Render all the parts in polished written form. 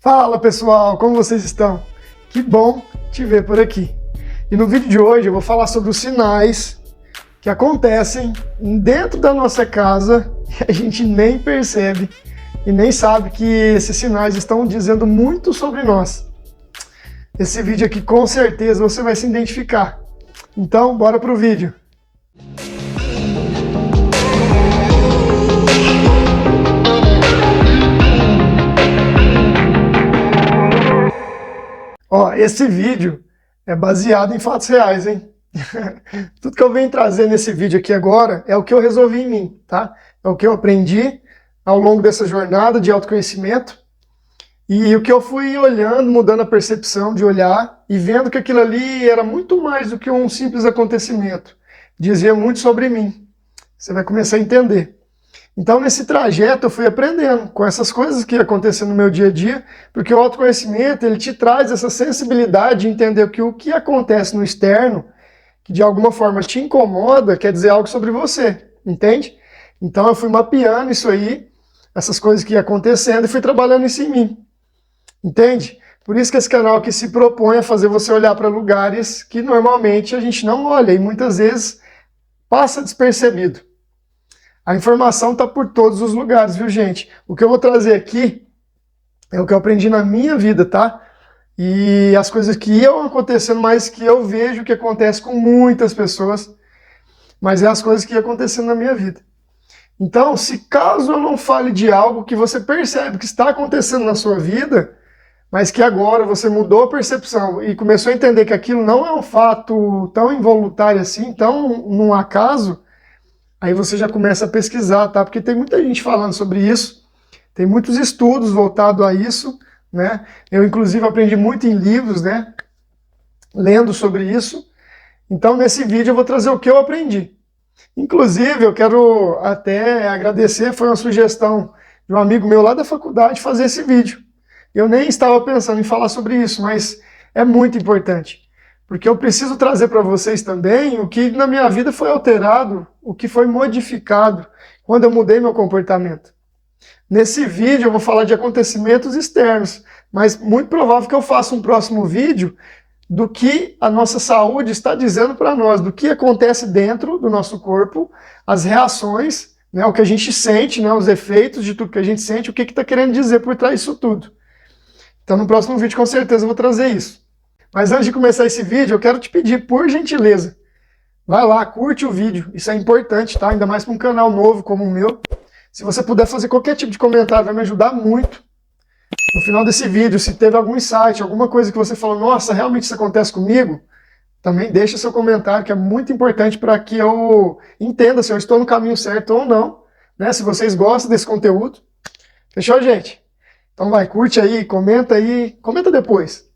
Fala pessoal, como vocês estão? Que bom te ver por aqui. E no vídeo de hoje eu vou falar sobre os sinais que acontecem dentro da nossa casa e a gente nem percebe e nem sabe que esses sinais estão dizendo muito sobre nós. Esse vídeo aqui com certeza você vai se identificar. Então, bora pro vídeo. Ó, esse vídeo é baseado em fatos reais, hein? Tudo que eu venho trazer nesse vídeo aqui agora é o que eu resolvi em mim, tá? É o que eu aprendi ao longo dessa jornada de autoconhecimento e o que eu fui olhando, mudando a percepção de olhar e vendo que aquilo ali era muito mais do que um simples acontecimento. Dizia muito sobre mim. Você vai começar a entender. Então, nesse trajeto, eu fui aprendendo com essas coisas que acontecem no meu dia a dia, porque o autoconhecimento, ele te traz essa sensibilidade de entender que o que acontece no externo, que de alguma forma te incomoda, quer dizer algo sobre você, entende? Então, eu fui mapeando isso aí, essas coisas que iam acontecendo, e fui trabalhando isso em mim, entende? Por isso que esse canal aqui se propõe a fazer você olhar para lugares que normalmente a gente não olha, e muitas vezes passa despercebido. A informação está por todos os lugares, viu, gente? O que eu vou trazer aqui é o que eu aprendi na minha vida, tá? E as coisas que iam acontecendo, mas que eu vejo que acontece com muitas pessoas, mas é as coisas que iam acontecendo na minha vida. Então, se caso eu não fale de algo que você percebe que está acontecendo na sua vida, mas que agora você mudou a percepção e começou a entender que aquilo não é um fato tão involuntário assim, tão num acaso, aí você já começa a pesquisar, tá? Porque tem muita gente falando sobre isso, tem muitos estudos voltados a isso, né? Eu, inclusive, aprendi muito em livros, né? Lendo sobre isso. Então, nesse vídeo eu vou trazer o que eu aprendi. Inclusive, eu quero até agradecer, foi uma sugestão de um amigo meu lá da faculdade fazer esse vídeo. Eu nem estava pensando em falar sobre isso, mas é muito importante. Porque eu preciso trazer para vocês também o que na minha vida foi alterado, o que foi modificado quando eu mudei meu comportamento. Nesse vídeo eu vou falar de acontecimentos externos, mas muito provável que eu faça um próximo vídeo do que a nossa saúde está dizendo para nós, do que acontece dentro do nosso corpo, as reações, né, o que a gente sente, né, os efeitos de tudo que a gente sente, o que está querendo dizer por trás disso tudo. Então no próximo vídeo com certeza eu vou trazer isso. Mas antes de começar esse vídeo, eu quero te pedir, por gentileza, vai lá, curte o vídeo, isso é importante, tá? Ainda mais para um canal novo como o meu. Se você puder fazer qualquer tipo de comentário, vai me ajudar muito. No final desse vídeo, se teve algum insight, alguma coisa que você falou, nossa, realmente isso acontece comigo, também deixa seu comentário, que é muito importante para que eu entenda se eu estou no caminho certo ou não, né? Se vocês gostam desse conteúdo. Fechou, gente? Então vai, curte aí, comenta depois.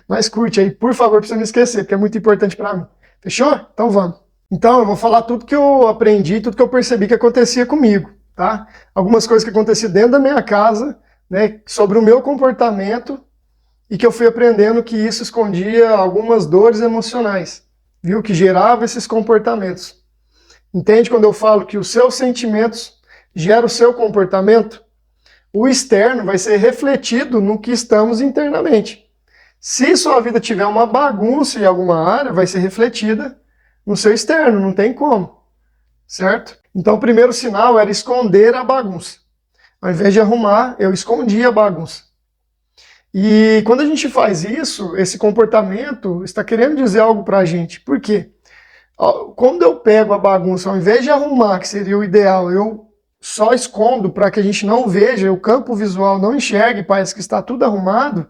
Mas curte aí, por favor, para você não esquecer, porque é muito importante para mim. Fechou? Então vamos. Então eu vou falar tudo que eu aprendi, tudo que eu percebi que acontecia comigo, tá? Algumas coisas que aconteciam dentro da minha casa, né, sobre o meu comportamento e que eu fui aprendendo que isso escondia algumas dores emocionais, viu? Que gerava esses comportamentos. Entende quando eu falo que os seus sentimentos geram o seu comportamento? O externo vai ser refletido no que estamos internamente. Se sua vida tiver uma bagunça em alguma área, vai ser refletida no seu externo, não tem como, certo? Então o primeiro sinal era esconder a bagunça. Ao invés de arrumar, eu escondia a bagunça. E quando a gente faz isso, esse comportamento está querendo dizer algo pra gente. Por quê? Quando eu pego a bagunça, ao invés de arrumar, que seria o ideal, eu só escondo para que a gente não veja, o campo visual não enxergue, parece que está tudo arrumado,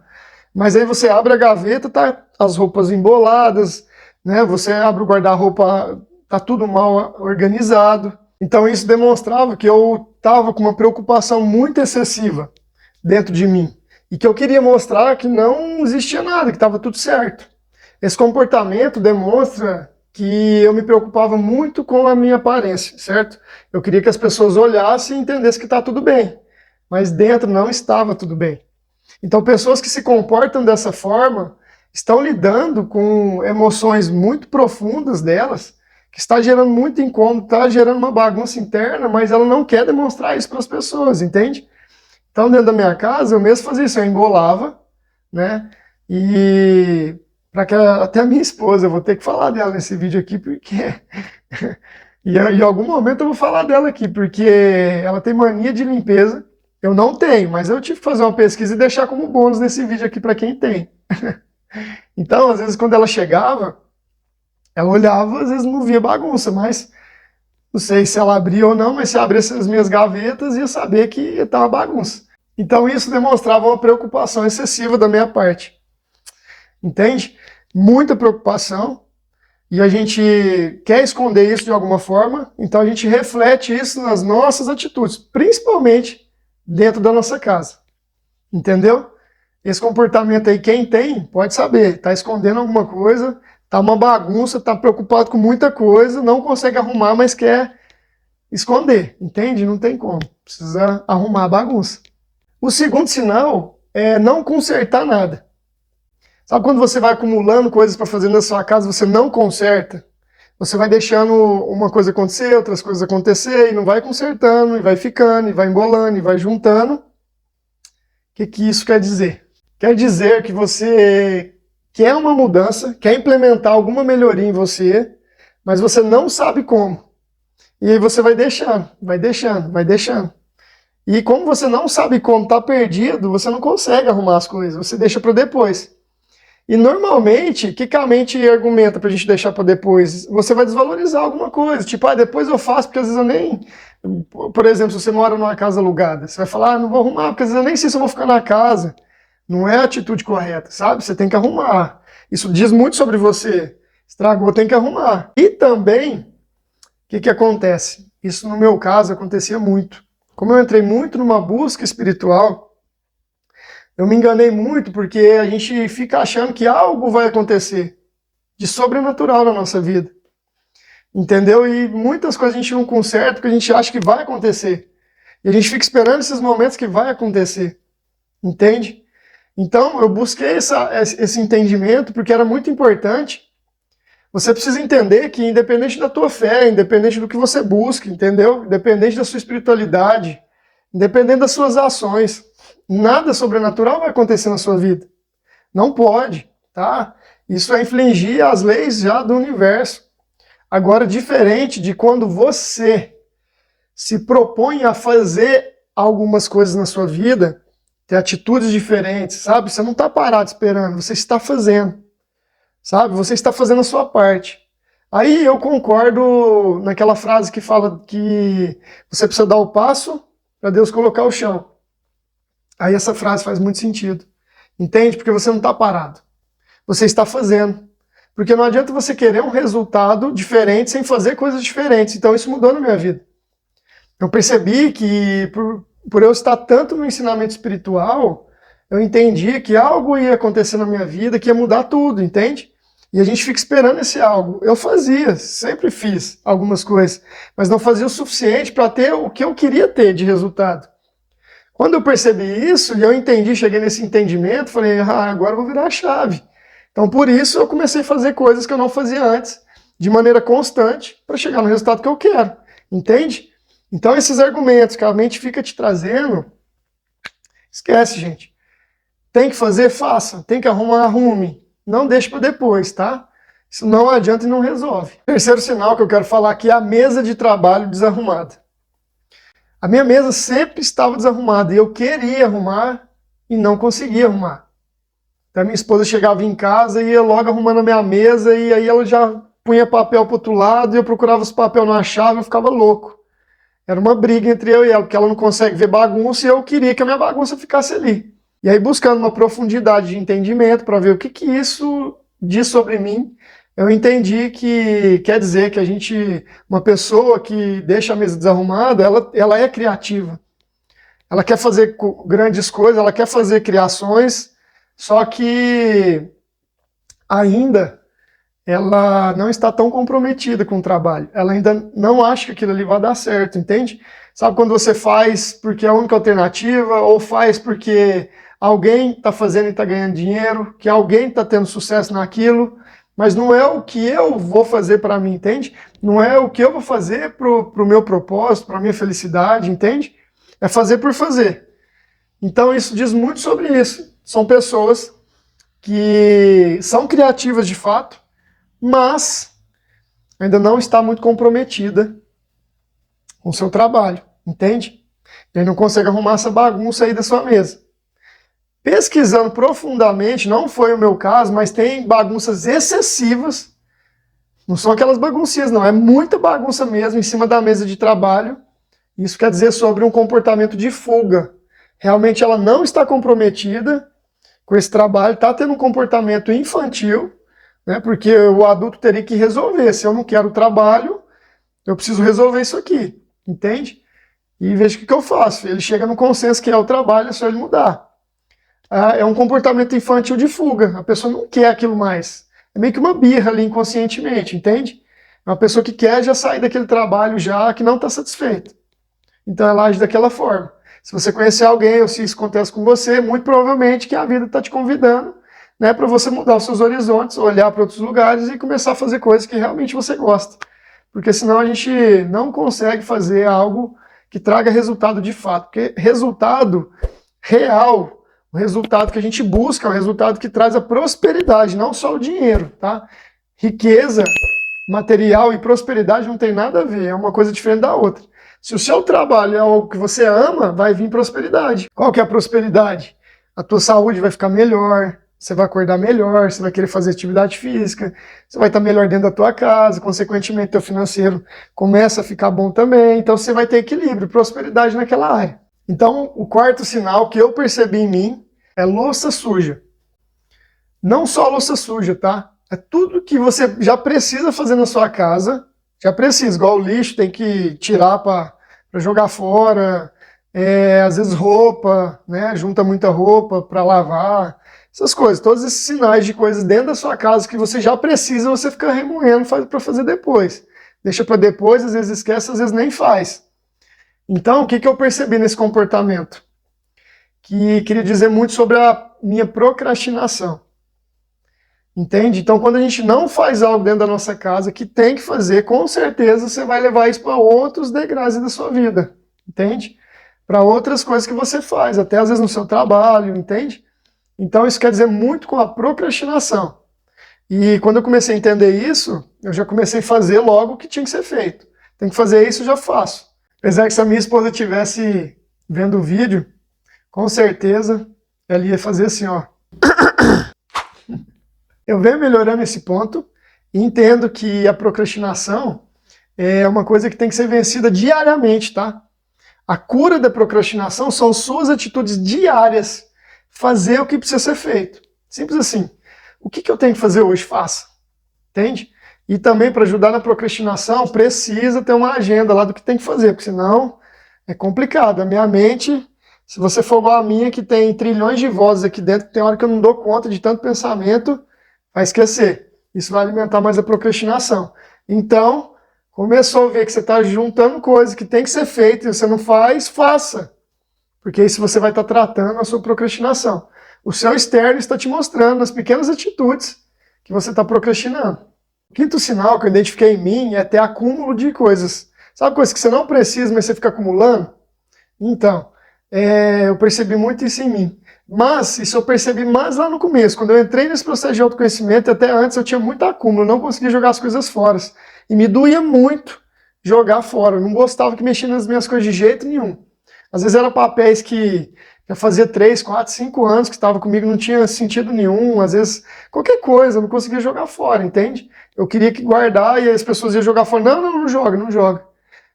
mas aí você abre a gaveta, tá as roupas emboladas, né? Você abre o guarda-roupa, tá tudo mal organizado. Então isso demonstrava que eu estava com uma preocupação muito excessiva dentro de mim e que eu queria mostrar que não existia nada, que estava tudo certo. Esse comportamento demonstra que eu me preocupava muito com a minha aparência, certo? Eu queria que as pessoas olhassem e entendessem que está tudo bem, mas dentro não estava tudo bem. Então, pessoas que se comportam dessa forma estão lidando com emoções muito profundas delas, que está gerando muito incômodo, está gerando uma bagunça interna, mas ela não quer demonstrar isso para as pessoas, entende? Então, dentro da minha casa, eu mesmo fazia isso, eu engolava, né? E para que até a minha esposa, eu vou ter que falar dela nesse vídeo aqui, porque e em algum momento eu vou falar dela aqui, porque ela tem mania de limpeza. Eu não tenho, mas eu tive que fazer uma pesquisa e deixar como bônus nesse vídeo aqui para quem tem. Então, às vezes, quando ela chegava, ela olhava, às vezes não via bagunça, mas não sei se ela abria ou não, mas se abrisse as minhas gavetas, ia saber que estava bagunça. Então, isso demonstrava uma preocupação excessiva da minha parte. Entende? Muita preocupação. E a gente quer esconder isso de alguma forma, então a gente reflete isso nas nossas atitudes, principalmente dentro da nossa casa. Entendeu? Esse comportamento aí, quem tem, pode saber. Está escondendo alguma coisa, está uma bagunça, está preocupado com muita coisa, não consegue arrumar, mas quer esconder. Entende? Não tem como. Precisa arrumar a bagunça. O segundo sinal é não consertar nada. Sabe quando você vai acumulando coisas para fazer na sua casa, você não conserta? Você vai deixando uma coisa acontecer, outras coisas acontecer, e não vai consertando, e vai ficando, e vai embolando, e vai juntando. O que isso quer dizer? Quer dizer que você quer uma mudança, quer implementar alguma melhoria em você, mas você não sabe como. E aí você vai deixando, vai deixando, vai deixando. E como você não sabe como, está perdido, você não consegue arrumar as coisas, você deixa para depois. E normalmente, o que a mente argumenta pra gente deixar para depois? Você vai desvalorizar alguma coisa, tipo, depois eu faço, porque às vezes eu nem... Por exemplo, se você mora numa casa alugada, você vai falar, não vou arrumar, porque às vezes eu nem sei se eu vou ficar na casa. Não é a atitude correta, sabe? Você tem que arrumar. Isso diz muito sobre você. Estragou, tem que arrumar. E também, o que acontece? Isso no meu caso acontecia muito. Como eu entrei muito numa busca espiritual, eu me enganei muito porque a gente fica achando que algo vai acontecer de sobrenatural na nossa vida. Entendeu? E muitas coisas a gente não conserta porque a gente acha que vai acontecer. E a gente fica esperando esses momentos que vai acontecer. Entende? Então, eu busquei esse entendimento porque era muito importante. Você precisa entender que independente da tua fé, independente do que você busca, entendeu? Independente da sua espiritualidade, independente das suas ações, nada sobrenatural vai acontecer na sua vida. Não pode, tá? Isso é infringir as leis já do universo. Agora, diferente de quando você se propõe a fazer algumas coisas na sua vida, ter atitudes diferentes, sabe? Você não está parado esperando, você está fazendo, sabe? Você está fazendo a sua parte. Aí eu concordo naquela frase que fala que você precisa dar o passo para Deus colocar o chão. Aí essa frase faz muito sentido. Entende? Porque você não está parado. Você está fazendo. Porque não adianta você querer um resultado diferente sem fazer coisas diferentes. Então isso mudou na minha vida. Eu percebi que por eu estar tanto no ensinamento espiritual, eu entendi que algo ia acontecer na minha vida que ia mudar tudo, entende? E a gente fica esperando esse algo. Eu fazia, sempre fiz algumas coisas, mas não fazia o suficiente para ter o que eu queria ter de resultado. Quando eu percebi isso, e eu entendi, cheguei nesse entendimento, falei, agora eu vou virar a chave. Então, por isso, eu comecei a fazer coisas que eu não fazia antes, de maneira constante, para chegar no resultado que eu quero. Entende? Então, esses argumentos que a mente fica te trazendo, esquece, gente. Tem que fazer? Faça. Tem que arrumar? Arrume. Não deixe para depois, tá? Isso não adianta e não resolve. O terceiro sinal que eu quero falar aqui é a mesa de trabalho desarrumada. A minha mesa sempre estava desarrumada e eu queria arrumar e não conseguia arrumar. Então minha esposa chegava em casa e ia logo arrumando a minha mesa e aí ela já punha papel para o outro lado e eu procurava os papéis, não achava e eu ficava louco. Era uma briga entre eu e ela, porque ela não consegue ver bagunça e eu queria que a minha bagunça ficasse ali. E aí buscando uma profundidade de entendimento para ver o que isso diz sobre mim, eu entendi que quer dizer que uma pessoa que deixa a mesa desarrumada, ela é criativa. Ela quer fazer grandes coisas, ela quer fazer criações, só que ainda ela não está tão comprometida com o trabalho. Ela ainda não acha que aquilo ali vai dar certo, entende? Sabe quando você faz porque é a única alternativa, ou faz porque alguém está fazendo e está ganhando dinheiro, que alguém está tendo sucesso naquilo, mas não é o que eu vou fazer para mim, entende? Não é o que eu vou fazer para o meu propósito, para a minha felicidade, entende? É fazer por fazer. Então isso diz muito sobre isso. São pessoas que são criativas de fato, mas ainda não está muito comprometida com o seu trabalho, entende? E aí não consegue arrumar essa bagunça aí da sua mesa. Pesquisando profundamente, não foi o meu caso, mas tem bagunças excessivas. Não são aquelas baguncinhas, não. É muita bagunça mesmo em cima da mesa de trabalho. Isso quer dizer sobre um comportamento de fuga. Realmente ela não está comprometida com esse trabalho, está tendo um comportamento infantil, né? Porque o adulto teria que resolver. Se eu não quero o trabalho, eu preciso resolver isso aqui, entende? E veja o que eu faço. Ele chega no consenso que é o trabalho, é só ele mudar. É um comportamento infantil de fuga. A pessoa não quer aquilo mais. É meio que uma birra ali inconscientemente, entende? É uma pessoa que quer já sair daquele trabalho já que não está satisfeita. Então ela age daquela forma. Se você conhecer alguém ou se isso acontece com você, muito provavelmente que a vida está te convidando, né, para você mudar os seus horizontes, olhar para outros lugares e começar a fazer coisas que realmente você gosta. Porque senão a gente não consegue fazer algo que traga resultado de fato. Porque resultado real, o resultado que a gente busca, é o resultado que traz a prosperidade, não só o dinheiro, tá? Riqueza material e prosperidade não tem nada a ver, é uma coisa diferente da outra. Se o seu trabalho é algo que você ama, vai vir prosperidade. Qual que é a prosperidade? A tua saúde vai ficar melhor, você vai acordar melhor, você vai querer fazer atividade física, você vai estar melhor dentro da tua casa, consequentemente teu financeiro começa a ficar bom também, então você vai ter equilíbrio, prosperidade naquela área. Então, o quarto sinal que eu percebi em mim é louça suja. Não só louça suja, tá? É tudo que você já precisa fazer na sua casa, já precisa, igual o lixo, tem que tirar para jogar fora, às vezes roupa, né? Junta muita roupa para lavar, essas coisas, todos esses sinais de coisas dentro da sua casa que você já precisa, você fica remoendo para fazer depois. Deixa para depois, às vezes esquece, às vezes nem faz. Então, o que eu percebi nesse comportamento? Que queria dizer muito sobre a minha procrastinação. Entende? Então, quando a gente não faz algo dentro da nossa casa que tem que fazer, com certeza você vai levar isso para outros degraus da sua vida. Entende? Para outras coisas que você faz, até às vezes no seu trabalho, entende? Então, isso quer dizer muito com a procrastinação. E quando eu comecei a entender isso, eu já comecei a fazer logo o que tinha que ser feito. Tem que fazer isso, eu já faço. Apesar que se a minha esposa estivesse vendo o vídeo, com certeza ela ia fazer assim, ó. Eu venho melhorando esse ponto e entendo que a procrastinação é uma coisa que tem que ser vencida diariamente, tá? A cura da procrastinação são suas atitudes diárias. Fazer o que precisa ser feito. Simples assim. O que eu tenho que fazer hoje? Faça. Entende? E também para ajudar na procrastinação, precisa ter uma agenda lá do que tem que fazer, porque senão é complicado. A minha mente, se você for igual a minha, que tem trilhões de vozes aqui dentro, tem hora que eu não dou conta de tanto pensamento, vai esquecer. Isso vai alimentar mais a procrastinação. Então, começou a ver que você está juntando coisas que tem que ser feito e você não faz, faça. Porque isso você vai estar tratando a sua procrastinação. O seu externo está te mostrando as pequenas atitudes que você está procrastinando. O quinto sinal que eu identifiquei em mim é ter acúmulo de coisas. Sabe coisas que você não precisa, mas você fica acumulando? Então, eu percebi muito isso em mim. Mas isso eu percebi mais lá no começo. Quando eu entrei nesse processo de autoconhecimento, até antes eu tinha muito acúmulo, eu não conseguia jogar as coisas fora. E me doía muito jogar fora. Eu não gostava que mexia nas minhas coisas de jeito nenhum. Às vezes eram papéis que já fazia 3, 4, 5 anos que estava comigo, não tinha sentido nenhum. Às vezes, qualquer coisa, eu não conseguia jogar fora, entende? Eu queria que guardar e as pessoas iam jogar fora. Não joga, não joga.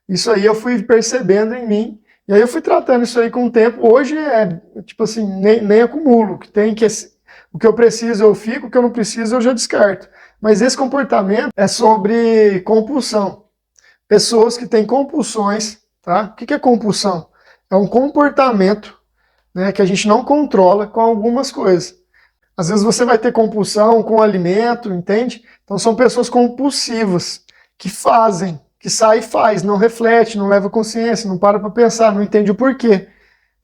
Isso aí eu fui percebendo em mim. E aí eu fui tratando isso aí com o tempo. Hoje tipo assim, nem acumulo. O que eu preciso eu fico, o que eu não preciso eu já descarto. Mas esse comportamento é sobre compulsão. Pessoas que têm compulsões, tá? O que é compulsão? É um comportamento, né, que a gente não controla com algumas coisas. Às vezes você vai ter compulsão com alimento, entende? Então são pessoas compulsivas, que fazem, que sai e faz, não reflete, não leva consciência, não para pensar, não entende o porquê.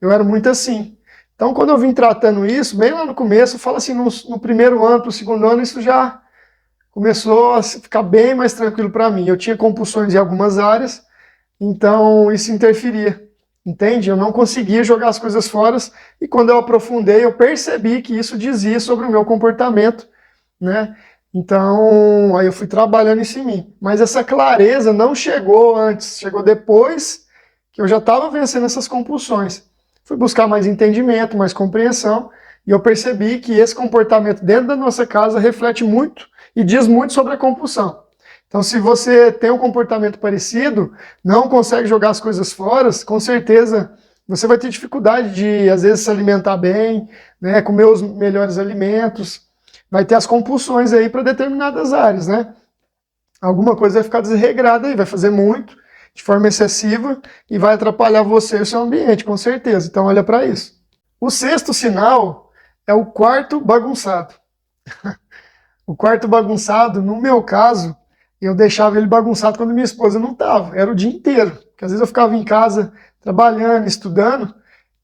Eu era muito assim. Então quando eu vim tratando isso, bem lá no começo, eu falo assim, no primeiro ano, pro segundo ano, isso já começou a ficar bem mais tranquilo para mim. Eu tinha compulsões em algumas áreas, então isso interferia. entende? Eu não conseguia jogar as coisas fora, e quando eu aprofundei, eu percebi que isso dizia sobre o meu comportamento, né? Então, aí eu fui trabalhando isso em mim. Mas essa clareza não chegou antes, chegou depois que eu já estava vencendo essas compulsões. Fui buscar mais entendimento, mais compreensão, e eu percebi que esse comportamento dentro da nossa casa reflete muito e diz muito sobre a compulsão. Então, se você tem um comportamento parecido, não consegue jogar as coisas fora, com certeza você vai ter dificuldade de, às vezes, se alimentar bem, né, comer os melhores alimentos, vai ter as compulsões aí para determinadas áreas, né? Alguma coisa vai ficar desregrada aí, vai fazer muito, de forma excessiva, e vai atrapalhar você e o seu ambiente, com certeza. Então, olha para isso. O sexto sinal é o quarto bagunçado. O quarto bagunçado, no meu caso, eu deixava ele bagunçado quando minha esposa não estava, era o dia inteiro. Porque às vezes eu ficava em casa trabalhando, estudando,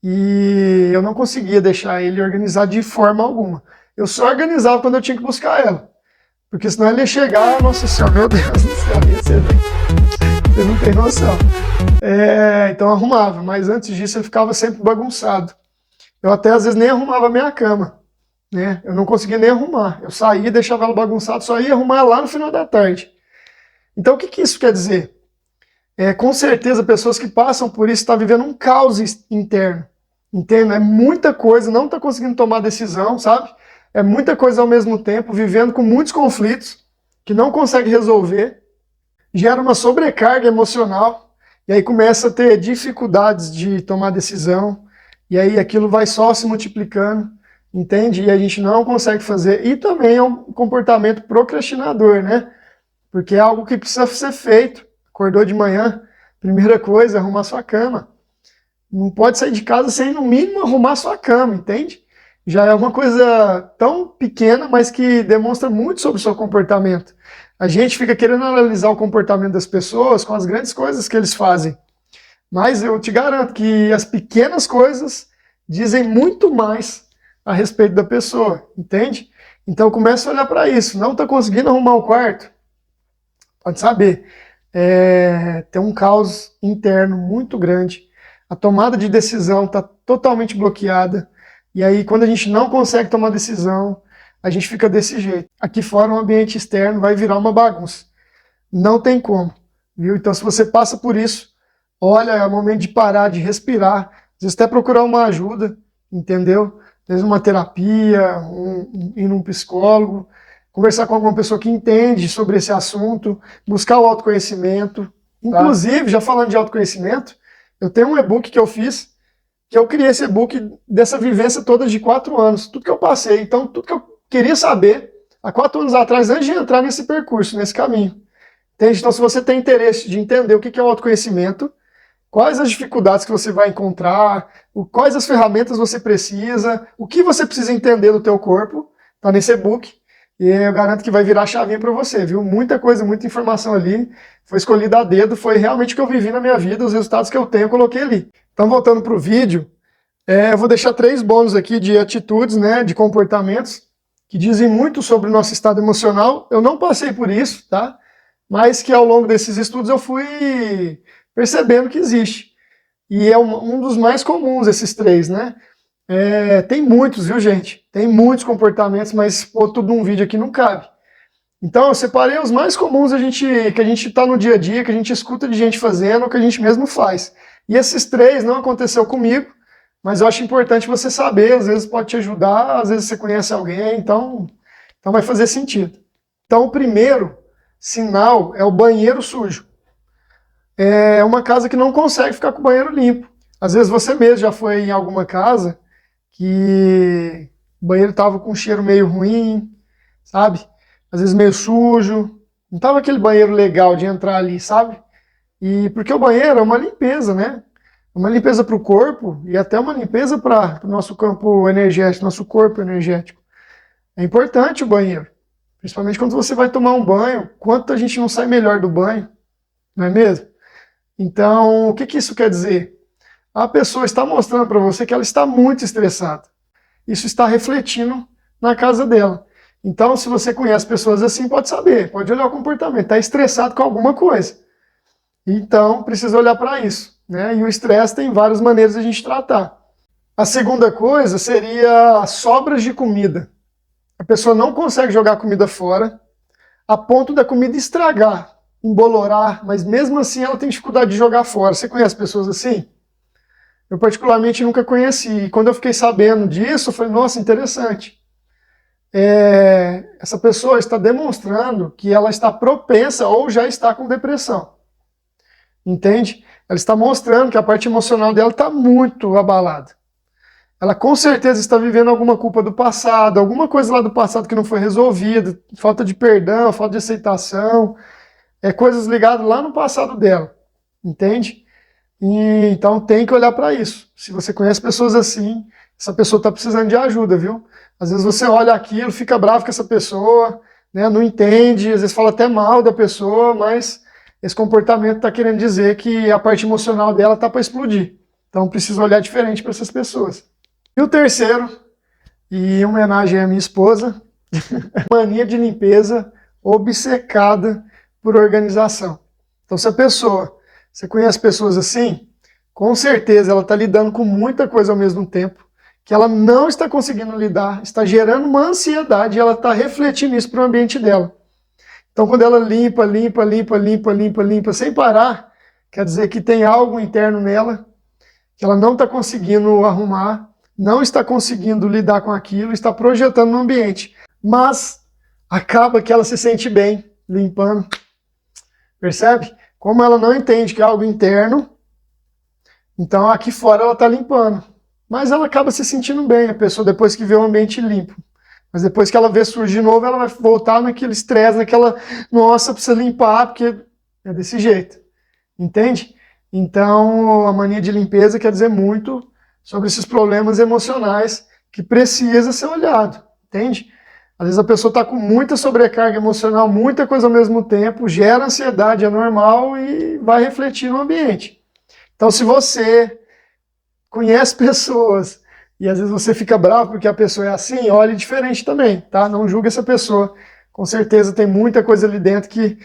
e eu não conseguia deixar ele organizado de forma alguma. Eu só organizava quando eu tinha que buscar ela. Porque senão ele ia chegar, nossa senhora, meu Deus do céu, você não tem noção. Então eu arrumava, mas antes disso ele ficava sempre bagunçado. Eu até às vezes nem arrumava a minha cama, né? Eu não conseguia nem arrumar. Eu saía, deixava ela bagunçada, só ia arrumar lá no final da tarde. Então o que isso quer dizer? Com certeza pessoas que passam por isso estão vivendo um caos interno. Entende? É muita coisa, não está conseguindo tomar decisão, sabe? É muita coisa ao mesmo tempo, vivendo com muitos conflitos, que não consegue resolver, gera uma sobrecarga emocional, e aí começa a ter dificuldades de tomar decisão, e aí aquilo vai só se multiplicando, entende? E a gente não consegue fazer, e também é um comportamento procrastinador, né? Porque é algo que precisa ser feito. Acordou de manhã, primeira coisa é arrumar sua cama. Não pode sair de casa sem, no mínimo, arrumar sua cama, entende? Já é uma coisa tão pequena, mas que demonstra muito sobre o seu comportamento. A gente fica querendo analisar o comportamento das pessoas com as grandes coisas que eles fazem. Mas eu te garanto que as pequenas coisas dizem muito mais a respeito da pessoa, entende? Então começa a olhar para isso. Não está conseguindo arrumar o quarto? Pode saber. Tem um caos interno muito grande. A tomada de decisão está totalmente bloqueada. E aí, quando a gente não consegue tomar decisão, a gente fica desse jeito. Aqui fora, o ambiente externo vai virar uma bagunça. Não tem como, viu? Então, se você passa por isso, olha, é o momento de parar, de respirar. Às vezes até procurar uma ajuda, entendeu? Às vezes uma terapia, ir num psicólogo, conversar com alguma pessoa que entende sobre esse assunto, buscar o autoconhecimento. Inclusive, já falando de autoconhecimento, eu tenho um e-book que eu fiz, que eu criei esse e-book dessa vivência toda de 4 anos, tudo que eu passei, então tudo que eu queria saber há 4 anos atrás, antes de entrar nesse percurso, nesse caminho. Entende? Então, se você tem interesse de entender o que é o autoconhecimento, quais as dificuldades que você vai encontrar, quais as ferramentas você precisa, o que você precisa entender do teu corpo, tá nesse e-book, e eu garanto que vai virar chavinha para você, viu? Muita coisa, muita informação ali, foi escolhida a dedo, foi realmente o que eu vivi na minha vida, os resultados que eu tenho, eu coloquei ali. Então, voltando para o vídeo, eu vou deixar 3 bônus aqui de atitudes, né, de comportamentos, que dizem muito sobre o nosso estado emocional. Eu não passei por isso, tá? Mas que ao longo desses estudos eu fui percebendo que existe. E é um dos mais comuns, esses 3, né? Tem muitos, viu, gente? Tem muitos comportamentos, mas pôr tudo num vídeo aqui não cabe. Então eu separei os mais comuns que a gente está no dia a dia, que a gente escuta de gente fazendo, ou que a gente mesmo faz. E esses 3 não aconteceu comigo, mas eu acho importante você saber, às vezes pode te ajudar, às vezes você conhece alguém, então vai fazer sentido. Então o primeiro sinal é o banheiro sujo. É uma casa que não consegue ficar com o banheiro limpo. Às vezes você mesmo já foi em alguma casa que o banheiro estava com um cheiro meio ruim, sabe? Às vezes meio sujo, não estava aquele banheiro legal de entrar ali, sabe? E porque o banheiro é uma limpeza, né? Uma limpeza para o corpo e até uma limpeza para o nosso campo energético, nosso corpo energético. É importante o banheiro, principalmente quando você vai tomar um banho, quanto a gente não sai melhor do banho, não é mesmo? Então, o que isso quer dizer? A pessoa está mostrando para você que ela está muito estressada. Isso está refletindo na casa dela. Então, se você conhece pessoas assim, pode saber, pode olhar o comportamento, está estressado com alguma coisa. Então, precisa olhar para isso. né? E o estresse tem várias maneiras de a gente tratar. A segunda coisa seria sobras de comida. A pessoa não consegue jogar comida fora, a ponto da comida estragar, embolorar, mas mesmo assim ela tem dificuldade de jogar fora. Você conhece pessoas assim? Eu particularmente nunca conheci. E quando eu fiquei sabendo disso, eu falei, nossa, interessante. Essa pessoa está demonstrando que ela está propensa ou já está com depressão. Entende? Ela está mostrando que a parte emocional dela está muito abalada. Ela com certeza está vivendo alguma culpa do passado, alguma coisa lá do passado que não foi resolvida, falta de perdão, falta de aceitação, coisas ligadas lá no passado dela. Entende? E, então tem que olhar para isso. Se você conhece pessoas assim, essa pessoa está precisando de ajuda, viu? Às vezes você olha aquilo, fica bravo com essa pessoa, né, não entende, às vezes fala até mal da pessoa, mas esse comportamento está querendo dizer que a parte emocional dela está para explodir. Então precisa olhar diferente para essas pessoas. E o terceiro, e em homenagem à minha esposa, mania de limpeza obcecada por organização. Então se a pessoa... Você conhece pessoas assim? Com certeza ela está lidando com muita coisa ao mesmo tempo, que ela não está conseguindo lidar, está gerando uma ansiedade e ela está refletindo isso para o ambiente dela. Então quando ela limpa sem parar, quer dizer que tem algo interno nela, que ela não está conseguindo arrumar, não está conseguindo lidar com aquilo, está projetando no ambiente. Mas acaba que ela se sente bem limpando. Percebe? Como ela não entende que é algo interno, então aqui fora ela está limpando. Mas ela acaba se sentindo bem, a pessoa, depois que vê o ambiente limpo. Mas depois que ela vê surgir de novo, ela vai voltar naquele estresse, naquela, nossa, precisa limpar, porque é desse jeito. Entende? Então a mania de limpeza quer dizer muito sobre esses problemas emocionais que precisa ser olhado. Entende? Às vezes a pessoa está com muita sobrecarga emocional, muita coisa ao mesmo tempo, gera ansiedade, é normal e vai refletir no ambiente. Então se você conhece pessoas e às vezes você fica bravo porque a pessoa é assim, olhe diferente também, tá? Não julgue essa pessoa. Com certeza tem muita coisa ali dentro que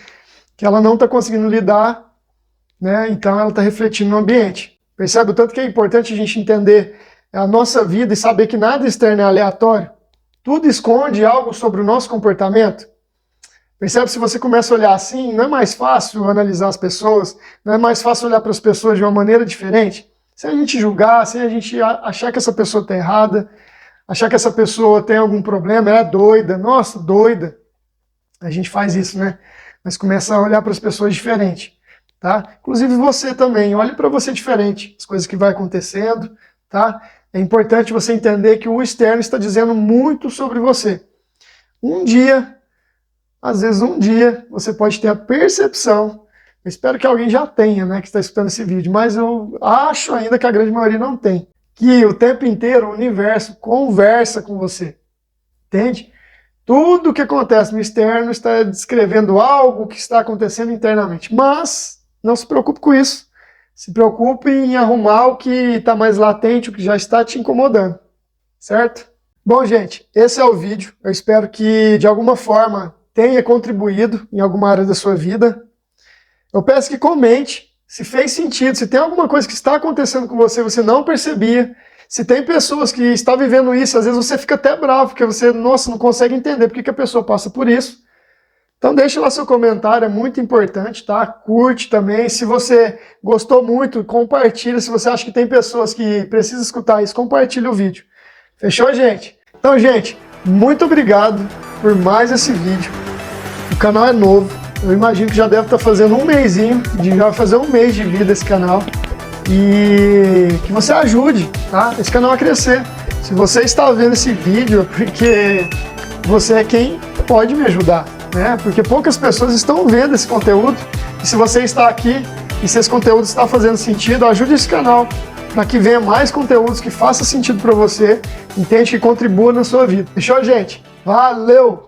ela não está conseguindo lidar, né? Então ela está refletindo no ambiente. Percebe o tanto que é importante a gente entender a nossa vida e saber que nada externo é aleatório? Tudo esconde algo sobre o nosso comportamento. Percebe? Se você começa a olhar assim, não é mais fácil analisar as pessoas, não é mais fácil olhar para as pessoas de uma maneira diferente? Sem a gente julgar, sem a gente achar que essa pessoa está errada, achar que essa pessoa tem algum problema, ela é doida, nossa, doida. A gente faz isso, né? Mas começa a olhar para as pessoas diferente, tá? Inclusive você também, olhe para você diferente, as coisas que vai acontecendo, tá? É importante você entender que o externo está dizendo muito sobre você. Um dia, às vezes um dia, você pode ter a percepção, eu espero que alguém já tenha, né, que está escutando esse vídeo, mas eu acho ainda que a grande maioria não tem, que o tempo inteiro o universo conversa com você, entende? Tudo que acontece no externo está descrevendo algo que está acontecendo internamente, mas não se preocupe com isso. Se preocupe em arrumar o que está mais latente, o que já está te incomodando, certo? Bom, gente, esse é o vídeo. Eu espero que, de alguma forma, tenha contribuído em alguma área da sua vida. Eu peço que comente se fez sentido, se tem alguma coisa que está acontecendo com você, você não percebia. Se tem pessoas que estão vivendo isso, às vezes você fica até bravo, porque você, nossa, não consegue entender por que a pessoa passa por isso. Então deixe lá seu comentário, é muito importante, tá? Curte também, se você gostou muito, compartilha, se você acha que tem pessoas que precisam escutar isso, compartilha o vídeo. Fechou, gente? Então, gente, muito obrigado por mais esse vídeo. O canal é novo, eu imagino que já deve estar fazendo um mêsinho, já vai fazer um mês de vida esse canal. E que você ajude, tá? Esse canal a crescer. Se você está vendo esse vídeo, é porque você é quem pode me ajudar, né? Porque poucas pessoas estão vendo esse conteúdo. E se você está aqui e se esse conteúdo está fazendo sentido, ajude esse canal para que venha mais conteúdos que façam sentido para você, entende? Que contribua na sua vida. Fechou, gente? Valeu!